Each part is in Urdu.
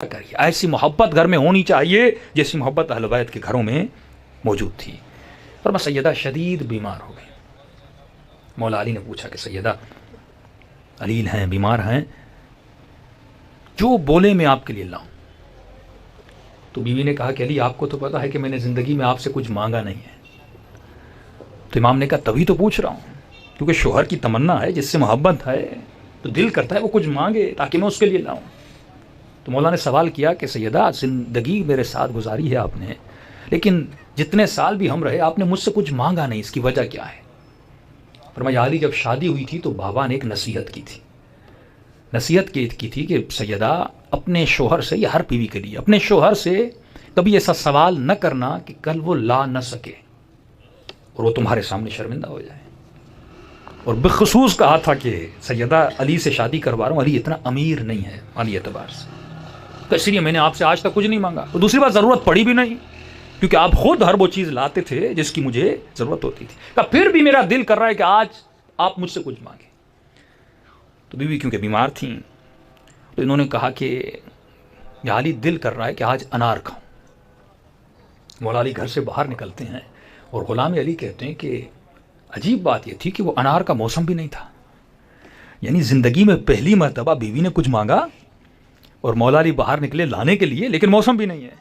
کریے. ایسی محبت گھر میں ہونی چاہیے جیسی محبت اہل بیت کے گھروں میں موجود تھی. فرمایا سیدہ شدید بیمار ہو گئی. مولا علی نے پوچھا کہ سیدہ علیل ہیں، بیمار ہیں، جو بولے میں آپ کے لیے لاؤں. تو بیوی نے کہا کہ علی آپ کو تو پتا ہے کہ میں نے زندگی میں آپ سے کچھ مانگا نہیں ہے. تو امام نے کہا تبھی تو پوچھ رہا ہوں، کیونکہ شوہر کی تمنا ہے، جس سے محبت ہے تو دل کرتا ہے وہ کچھ مانگے تاکہ میں اس کے لیے لاؤں. تو مولا نے سوال کیا کہ سیدہ زندگی میرے ساتھ گزاری ہے آپ نے، لیکن جتنے سال بھی ہم رہے آپ نے مجھ سے کچھ مانگا نہیں، اس کی وجہ کیا ہے؟ فرمایا علی جب شادی ہوئی تھی تو بابا نے ایک نصیحت کی تھی. نصیحت کی تھی کہ سیدہ اپنے شوہر سے، یہ ہر بیوی کے لیے، اپنے شوہر سے کبھی ایسا سوال نہ کرنا کہ کل وہ لا نہ سکے اور وہ تمہارے سامنے شرمندہ ہو جائے. اور بخصوص کہا تھا کہ سیدہ علی سے شادی کروا رہا ہوں، علی اتنا امیر نہیں ہے مالی اعتبار سے، تو اس لیے میں نے آپ سے آج تک کچھ نہیں مانگا. اور دوسری بات ضرورت پڑی بھی نہیں، کیونکہ آپ خود ہر وہ چیز لاتے تھے جس کی مجھے ضرورت ہوتی تھی. کہ پھر بھی میرا دل کر رہا ہے کہ آج آپ مجھ سے کچھ مانگیں. تو بیوی کیونکہ بیمار تھیں تو انہوں نے کہا کہ یا علی دل کر رہا ہے کہ آج انار کھاؤں. مولا علی گھر سے باہر نکلتے ہیں اور غلام علی کہتے ہیں کہ عجیب بات یہ تھی کہ وہ انار کا موسم بھی نہیں تھا. یعنی زندگی میں پہلی مرتبہ بیوی نے کچھ مانگا اور مولا علی باہر نکلے لانے کے لیے، لیکن موسم بھی نہیں ہے.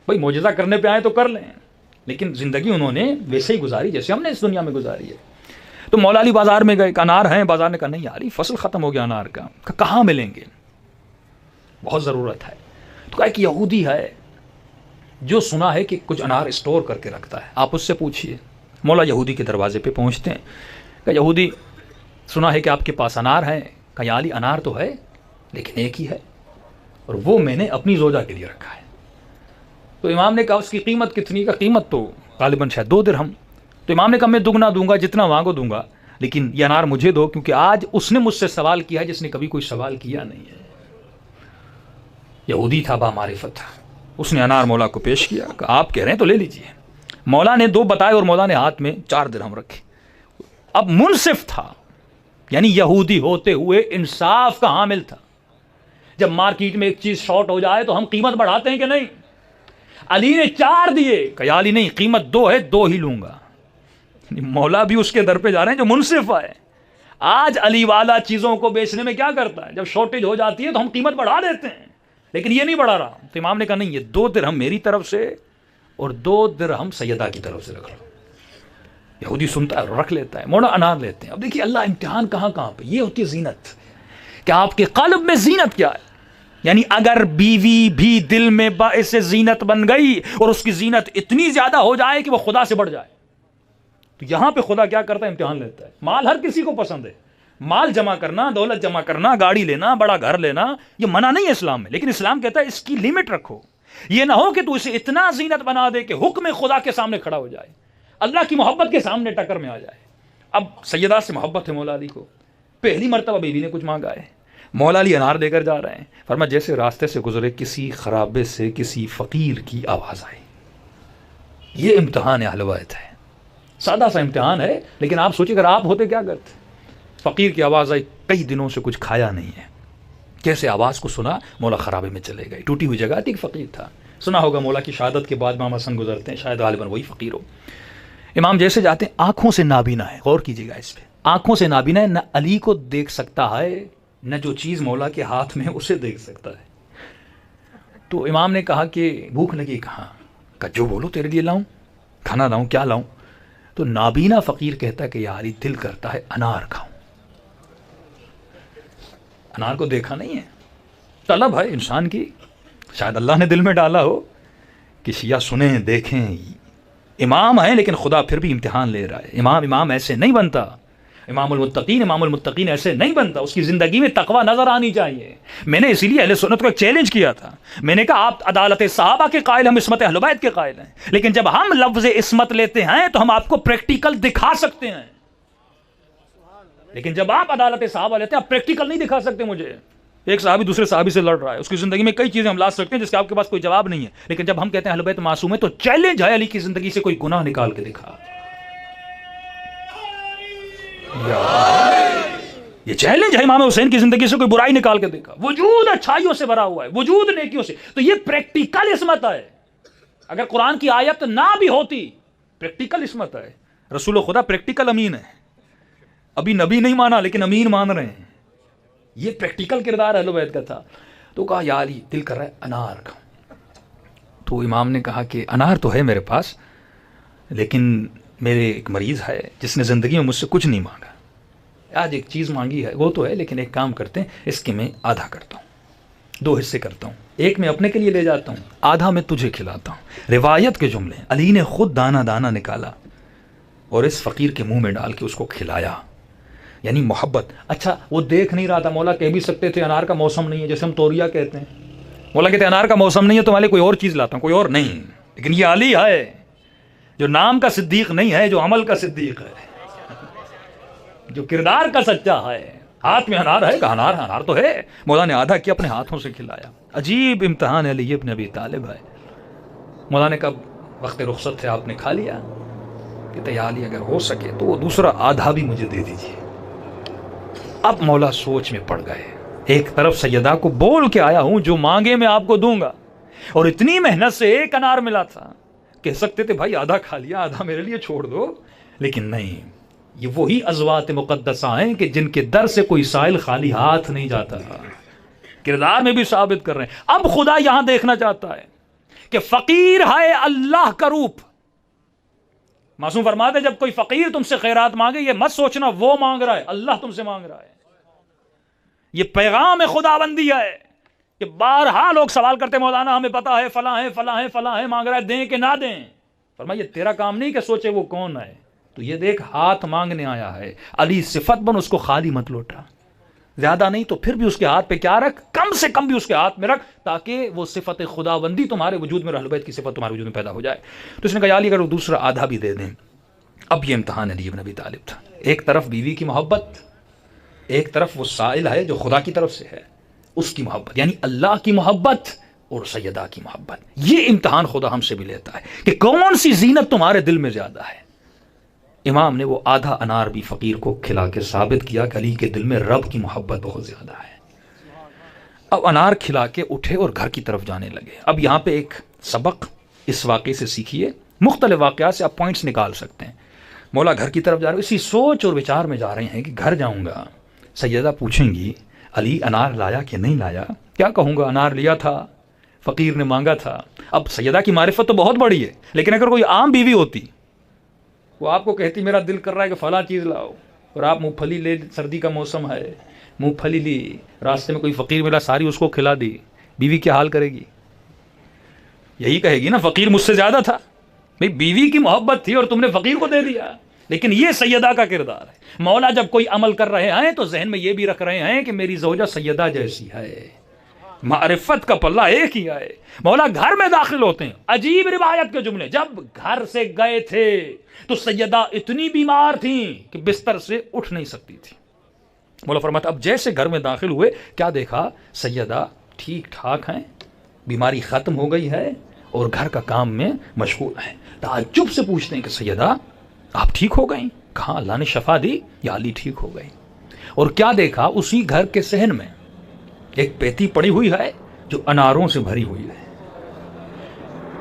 بھائی معجزہ کرنے پہ آئے تو کر لیں، لیکن زندگی انہوں نے ویسے ہی گزاری جیسے ہم نے اس دنیا میں گزاری ہے. تو مولا علی بازار میں گئے، انار ہیں، بازار نے کہا نہیں علی فصل ختم ہو گیا انار کا. کہاں ملیں گے؟ بہت ضرورت ہے. تو کہا ایک یہودی ہے جو سنا ہے کہ کچھ انار اسٹور کر کے رکھتا ہے، آپ اس سے پوچھئے. مولا یہودی کے دروازے پہ پہنچتے ہیں کہ یہودی سنا ہے کہ آپ کے پاس انار ہیں. کہ یا علی انار تو ہے لیکن ایک ہی ہے اور وہ میں نے اپنی زوجہ کے لیے رکھا ہے. تو امام نے کہا اس کی قیمت کتنی؟ کا قیمت تو غالباً شاید 2 درہم. تو امام نے کہا میں دگنا دوں گا، جتنا مانگو دوں گا، لیکن یہ انار مجھے دو، کیونکہ آج اس نے مجھ سے سوال کیا ہے جس نے کبھی کوئی سوال کیا نہیں ہے. یہودی تھا با معرفت، اس نے انار مولا کو پیش کیا. کہ آپ کہہ رہے ہیں تو لے لیجئے. مولا نے 2 بتائے اور مولا نے ہاتھ میں 4 درہم رکھے. اب منصف تھا، یعنی یہودی ہوتے ہوئے انصاف کا حامل تھا. جب مارکیٹ میں ایک چیز شارٹ ہو جائے تو ہم قیمت بڑھاتے ہیں کہ نہیں؟ علی نے 4 دیے. کہ علی نہیں، قیمت 2 ہے، 2 ہی لوں گا. مولا بھی اس کے در پہ جا رہے ہیں جو منصف ہے. آج علی والا چیزوں کو بیچنے میں کیا کرتا ہے؟ جب شارٹیج ہو جاتی ہے تو ہم قیمت بڑھا دیتے ہیں، لیکن یہ نہیں بڑھا رہا. تو امام نے کہا نہیں، یہ 2 درہم میری طرف سے اور 2 درہم سیدہ کی طرف سے رکھ لو. یہودی سنتا ہے، رکھ لیتا ہے. مولا انار لیتے ہیں. اب دیکھیے اللہ امتحان کہاں کہاں پہ. یہ ہوتی ہے زینت، کہ آپ کے قلب میں زینت کیا ہے. یعنی اگر بیوی بھی دل میں باعث زینت بن گئی اور اس کی زینت اتنی زیادہ ہو جائے کہ وہ خدا سے بڑھ جائے، تو یہاں پہ خدا کیا کرتا ہے؟ امتحان لیتا ہے. مال ہر کسی کو پسند ہے، مال جمع کرنا، دولت جمع کرنا، گاڑی لینا، بڑا گھر لینا، یہ منع نہیں ہے اسلام میں، لیکن اسلام کہتا ہے اس کی لمٹ رکھو. یہ نہ ہو کہ تو اسے اتنا زینت بنا دے کہ حکم خدا کے سامنے کھڑا ہو جائے، اللہ کی محبت کے سامنے ٹکر میں آ جائے. اب سیدہ سے محبت ہے مولا علی کو، پہلی مرتبہ بیوی نے کچھ مانگا ہے. مولا علی انار دے کر جا رہے ہیں. فرمایا جیسے راستے سے گزرے کسی خرابے سے کسی فقیر کی آواز آئی. یہ امتحان اہل بیت ہے، سادہ سا امتحان ہے، لیکن آپ سوچیں اگر آپ ہوتے کیا کرتے؟ فقیر کی آواز آئی، کئی دنوں سے کچھ کھایا نہیں ہے. کیسے آواز کو سنا، مولا خرابے میں چلے گئے. ٹوٹی ہوئی جگہ تھی، ایک فقیر تھا. سنا ہوگا مولا کی شہادت کے بعد امام حسن گزرتے ہیں، شاید غالباً وہی فقیر ہو. امام جیسے جاتے ہیں، آنکھوں سے نابینا ہے، غور کیجیے گا اس پہ، آنکھوں سے نابینا ہے، نہ علی کو دیکھ سکتا ہے نہ جو چیز مولا کے ہاتھ میں ہے اسے دیکھ سکتا ہے. تو امام نے کہا کہ بھوک لگی کہاں؟ کہا جو بولو تیرے لیے لاؤں، کھانا لاؤں، کیا لاؤں؟ تو نابینا فقیر کہتا ہے کہ یا علی دل کرتا ہے انار کھاؤں. انار کو دیکھا نہیں ہے، طلب ہے انسان کی، شاید اللہ نے دل میں ڈالا ہو کہ شیعہ سنیں دیکھیں. امام ہیں لیکن خدا پھر بھی امتحان لے رہا ہے. امام ایسے نہیں بنتا. امام المتقین ایسے نہیں بنتا. اس کی زندگی میں تقوی نظر آنی چاہیے. میں نے اسی لیے اہل سنت کو ایک چیلنج کیا تھا. میں نے کہا آپ عدالت صحابہ کے قائل، ہم عصمت اہل بیت کے قائل ہیں، لیکن جب ہم لفظ عصمت لیتے ہیں تو ہم آپ کو پریکٹیکل دکھا سکتے ہیں، لیکن جب آپ عدالت صحابہ لیتے ہیں آپ پریکٹیکل نہیں دکھا سکتے مجھے. ایک صحابی دوسرے صحابی سے لڑ رہا ہے، اس کی زندگی میں کئی چیزیں ہم لا سکتے ہیں جس کے آپ کے پاس کوئی جواب نہیں ہے، لیکن جب ہم کہتے ہیں اہل بیت معصوم ہے تو چیلنج ہے علی کی زندگی سے کوئی گناہ نکال کے دکھا. یہ چیلنج ہے امام حسین کی زندگی سے کوئی برائی نکال کے دیکھا، وجود اچھائیوں سے بھرا ہوا ہے، وجود نیکیوں سے. تو یہ پریکٹیکل عصمت ہے. اگر قرآن کی آیت نہ بھی ہوتی، پریکٹیکل عصمت ہے. رسول خدا پریکٹیکل امین ہے، ابھی نبی نہیں مانا لیکن امین مان رہے ہیں. یہ پریکٹیکل کردار اہل بیت کا تھا. تو کہا یا علی دل کر رہا ہے انار کا. تو امام نے کہا کہ انار تو ہے میرے پاس، لیکن میرے ایک مریض ہے جس نے زندگی میں مجھ سے کچھ نہیں مانگا، آج ایک چیز مانگی ہے وہ تو ہے، لیکن ایک کام کرتے ہیں اس کے میں آدھا کرتا ہوں، 2 حصے کرتا ہوں، ایک میں اپنے کے لیے لے جاتا ہوں، آدھا میں تجھے کھلاتا ہوں. روایت کے جملے، علی نے خود دانا دانا نکالا اور اس فقیر کے منہ میں ڈال کے اس کو کھلایا. یعنی محبت. اچھا وہ دیکھ نہیں رہا تھا، مولا کہہ بھی سکتے تھے انار کا موسم نہیں ہے، جیسے ہم توریا کہتے ہیں. مولا کہتے ہیں انار کا موسم نہیں ہے، تمہارے کوئی اور چیز لاتا ہوں، کوئی اور نہیں. لیکن یہ علی ہے جو نام کا صدیق نہیں ہے، جو عمل کا صدیق ہے، جو کردار کا سچا ہے. ہاتھ میں انار ہے، کہا انار ہے، انار تو ہے. مولا نے آدھا کیا اپنے ہاتھوں سے کھلایا. عجیب امتحان ہے علی ابن ابی طالب ہے. مولا نے کہا وقت رخصت تھے، آپ نے کھا لیا. کہتے یا علی اگر ہو سکے تو وہ دوسرا آدھا بھی مجھے دے دیجیے. اب مولا سوچ میں پڑ گئے. ایک طرف سیدہ کو بول کے آیا ہوں جو مانگے میں آپ کو دوں گا، اور اتنی محنت سے ایک انار ملا تھا. کہہ سکتے تھے بھائی آدھا کھا لیا، آدھا میرے لیے چھوڑ دو، لیکن نہیں. یہ وہی ازوات مقدسہ ہیں کہ جن کے در سے کوئی سائل خالی ہاتھ نہیں جاتا. کردار میں بھی ثابت کر رہے ہیں. اب خدا یہاں دیکھنا چاہتا ہے کہ فقیر ہے اللہ کا روپ. معصوم فرماتے ہیں جب کوئی فقیر تم سے خیرات مانگے، یہ مت سوچنا وہ مانگ رہا ہے، اللہ تم سے مانگ رہا ہے. یہ پیغام خداوندی ہے کہ بارہا لوگ سوال کرتے مولانا ہمیں پتا ہے فلاں ہے فلاں ہے فلاں ہے، مانگ رہا ہے، دیں کہ نہ دیں. فرمایا یہ تیرا کام نہیں کہ سوچے وہ کون ہے، تو یہ دیکھ ہاتھ مانگنے آیا ہے. علی صفت بن، اس کو خالی مت لوٹا. زیادہ نہیں تو پھر بھی اس کے ہاتھ پہ کیا رکھ، کم سے کم بھی اس کے ہاتھ میں رکھ، تاکہ وہ صفت خداوندی تمہارے وجود میں، اہل بیت کی صفت تمہارے وجود میں پیدا ہو جائے. تو اس نے کہا علی اگر وہ دوسرا آدھا بھی دے دیں. اب یہ امتحان علی ابن ابی طالب تھا. ایک طرف بیوی کی محبت، ایک طرف وہ سائل ہے جو خدا کی طرف سے ہے، اس کی محبت، یعنی اللہ کی محبت اور سیدہ کی محبت. یہ امتحان خدا ہم سے بھی لیتا ہے کہ کون سی زینت تمہارے دل میں زیادہ ہے. امام نے وہ آدھا انار بھی فقیر کو کھلا کے ثابت کیا کہ علی کے دل میں رب کی محبت بہت زیادہ ہے. اب انار کھلا کے اٹھے اور گھر کی طرف جانے لگے. اب یہاں پہ ایک سبق اس واقعے سے سیکھیے. مختلف واقعات سے آپ پوائنٹس نکال سکتے ہیں. مولا گھر کی طرف جا رہے، اسی سوچ اور وچار میں جا رہے ہیں کہ گھر جاؤں گا، سیدہ پوچھیں گی علی انار لایا کہ نہیں لایا. کیا کہوں گا، انار لیا تھا، فقیر نے مانگا تھا. اب سیدہ کی معرفت تو بہت بڑی ہے، لیکن اگر کوئی عام بیوی ہوتی، وہ آپ کو کہتی میرا دل کر رہا ہے کہ فلاں چیز لاؤ، اور آپ مونگ پھلی لے، سردی کا موسم ہے، مونگ پھلی لی، راستے میں کوئی فقیر ملا، ساری اس کو کھلا دی، بیوی کیا حال کرے گی؟ یہی کہے گی نا فقیر مجھ سے زیادہ تھا. بھئی بیوی کی محبت تھی اور تم نے فقیر کو دے دیا. لیکن یہ سیدہ کا کردار ہے. مولا جب کوئی عمل کر رہے ہیں تو ذہن میں یہ بھی رکھ رہے ہیں کہ میری زوجہ سیدہ جیسی ہے، معرفت کا پلہ ایک ہی ہے. مولا گھر میں داخل ہوتے ہیں، عجیب روایت کے جملے. جب گھر سے گئے تھے تو سیدہ اتنی بیمار تھیں کہ بستر سے اٹھ نہیں سکتی تھی. مولا فرماتا اب جیسے گھر میں داخل ہوئے، کیا دیکھا، سیدہ ٹھیک ٹھاک ہیں، بیماری ختم ہو گئی ہے اور گھر کا کام میں مشغول ہیں. تعجب سے پوچھتے ہیں کہ سیدہ آپ ٹھیک ہو گئیں؟ کہاں اللہ نے شفا دی یا علی ٹھیک ہو گئی. اور کیا دیکھا، اسی گھر کے صحن میں ایک پیتی پڑی ہوئی ہے جو اناروں سے بھری ہوئی ہے.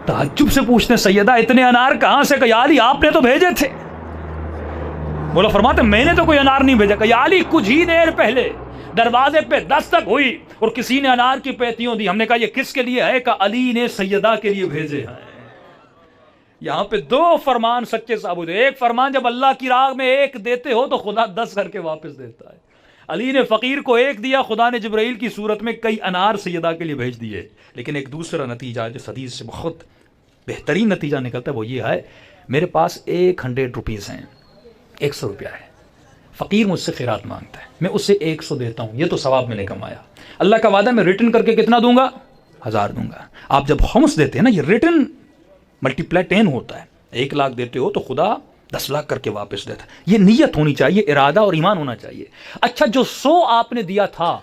تعجب سے پوچھتے ہیں سیدہ اتنے انار کہاں سے؟ کہ یا علی آپ نے تو بھیجے تھے. مولا فرماتے میں نے تو کوئی انار نہیں بھیجا. کہ یا علی کچھ ہی دیر پہلے دروازے پہ دستک ہوئی اور کسی نے انار کی پیتیوں دی. ہم نے کہا یہ کس کے لیے ہے؟ کہ علی نے سیدہ کے لیے بھیجے ہیں. یہاں پہ 2 فرمان سچے ثابت ہے. ایک فرمان جب اللہ کی راہ میں ایک دیتے ہو تو خدا 10 کر کے واپس دیتا ہے. علی نے فقیر کو ایک دیا، خدا نے جبرائیل کی صورت میں کئی انار سیدہ کے لیے بھیج دیے. لیکن ایک دوسرا نتیجہ جو حدیث سے بہت بہترین نتیجہ نکلتا ہے وہ یہ ہے، میرے پاس 100 روپیز ہیں، 100 روپیہ ہے، فقیر مجھ سے خیرات مانگتا ہے، میں اسے 100 دیتا ہوں، یہ تو ثواب میں نے کمایا. اللہ کا وعدہ میں ریٹرن کر کے کتنا دوں گا؟ 1000 دوں گا. آپ جب خمس دیتے ہیں نا، یہ ریٹرن ملٹیپلائی 10 ہوتا ہے. 1 لاکھ دیتے ہو تو خدا 10 لاکھ کر کے واپس دیتا ہے. یہ نیت ہونی چاہیے، ارادہ اور ایمان ہونا چاہیے. اچھا جو 100 آپ نے دیا تھا،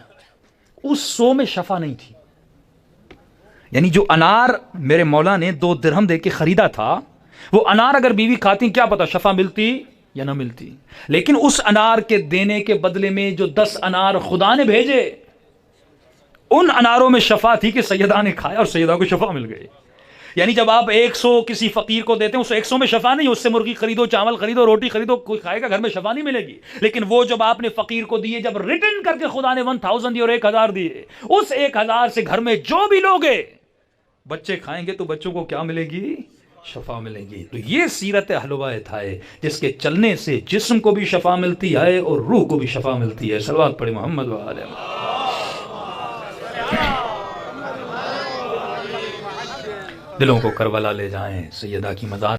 اس 100 میں شفا نہیں تھی. یعنی جو انار میرے مولا نے 2 درہم دے کے خریدا تھا، وہ انار اگر بیوی کھاتی کیا پتا شفا ملتی یا نہ ملتی، لیکن اس انار کے دینے کے بدلے میں جو 10 انار خدا نے بھیجے، ان اناروں میں شفا تھی کہ سیدہ نے کھایا اور سیدہ کو شفا مل گئی۔ یعنی جب آپ 100 کسی فقیر کو دیتے ہیں، اس 100 میں شفا نہیں، اس سے مرغی خریدو، چاول خریدو، روٹی خریدو، کوئی کھائے گا، گھر میں شفا نہیں ملے گی۔ لیکن وہ جب آپ نے فقیر کو دیے، جب ریٹرن کر کے خدا نے 1000 دیے اور 1000 دیے، اس 1000 سے گھر میں جو بھی لوگ بچے کھائیں گے تو بچوں کو کیا ملے گی؟ شفا ملے گی۔ تو یہ سیرت اہل بیت ہے جس کے چلنے سے جسم کو بھی شفا ملتی ہے اور روح کو بھی شفا ملتی ہے۔ صلوات پڑھیں محمد و آل محمد۔ دلوں کو کربلا لے جائیں، سیدہ کی مزار